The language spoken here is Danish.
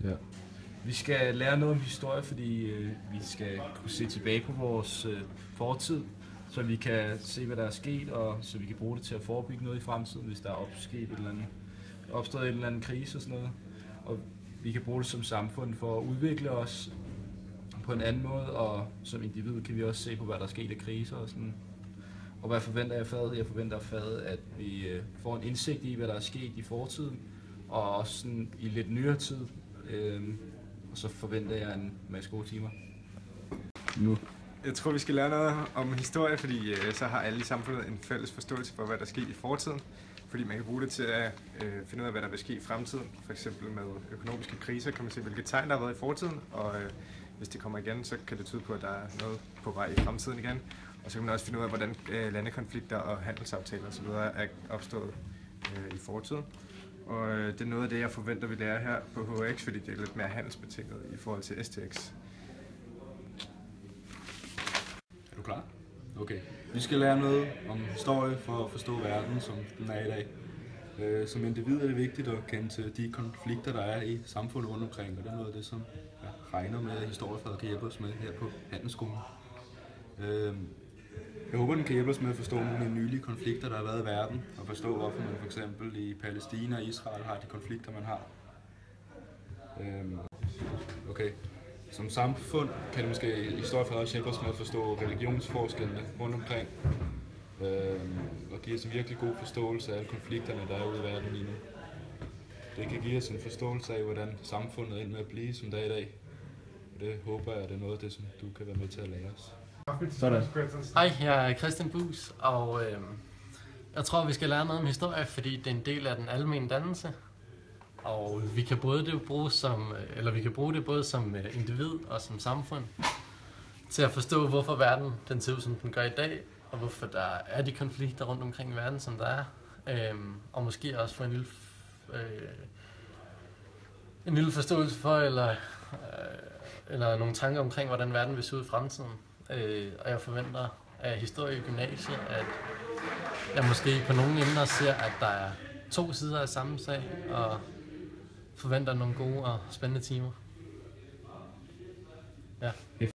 Ja. Vi skal lære noget om historie, fordi vi skal kunne se tilbage på vores fortid, så vi kan se, hvad der er sket, og så vi kan bruge det til at forebygge noget i fremtiden, hvis der er opstået en eller anden krise og sådan noget. Og vi kan bruge det som samfund for at udvikle os på en anden måde, og som individ kan vi også se på, hvad der er sket af kriser og sådan. Og hvad forventer jeg faget? Jeg forventer faget, at vi får en indsigt i, hvad der er sket i fortiden, og også sådan i lidt nyere tid. Og så forventer jeg en masse gode timer. Nu. Jeg tror, vi skal lære noget om historie, fordi så har alle i samfundet en fælles forståelse for, hvad der skete i fortiden. Fordi man kan bruge det til at finde ud af, hvad der vil ske i fremtiden. For eksempel med økonomiske kriser kan man se, hvilke tegn der har været i fortiden. Og hvis det kommer igen, så kan det tyde på, at der er noget på vej i fremtiden igen. Og så kan man også finde ud af, hvordan landekonflikter og handelsaftaler osv. er opstået i fortiden. Og det er noget af det, jeg forventer, vi lærer her på HX, fordi det er lidt mere handelsbetinget i forhold til STX. Er du klar? Okay. Vi skal lære noget om historie for at forstå verden, som den er i dag. Som individ er det vigtigt at kende til de konflikter, der er i samfundet rundt omkring, og det er noget af det, som jeg regner med, at historiefaget kan hjælpe os med her på handelsskolen. Jeg håber, den kan hjælpe os med at forstå nogle af de nylige konflikter, der har været i verden, og forstå, hvorfor man for eksempel i Palæstina og Israel har de konflikter, man har. Okay. Som samfund kan det måske i historiefaget også hjælpe os med at forstå religionsforskellene rundt omkring, og give os en virkelig god forståelse af alle konflikterne, der er ude i verden lige nu. Det kan give os en forståelse af, hvordan samfundet er ind med at blive, som det er i dag. Og det håber jeg, at det er noget af det, som du kan være med til at lære os. Sådan. Hej, jeg er Christian Buus, og jeg tror, vi skal lære noget om historie, fordi det er en del af den almene dannelse. Og vi kan bruge det både som individ og som samfund til at forstå, hvorfor verden den ser ud, som den gør i dag, og hvorfor der er de konflikter rundt omkring i verden, som der er. Og måske også få en lille forståelse for, eller nogle tanker omkring, hvordan verden vil se ud i fremtiden. Og jeg forventer af historie i gymnasiet, at jeg måske på nogle emner ser, at der er to sider af samme sag, og forventer nogle gode og spændende timer. Ja.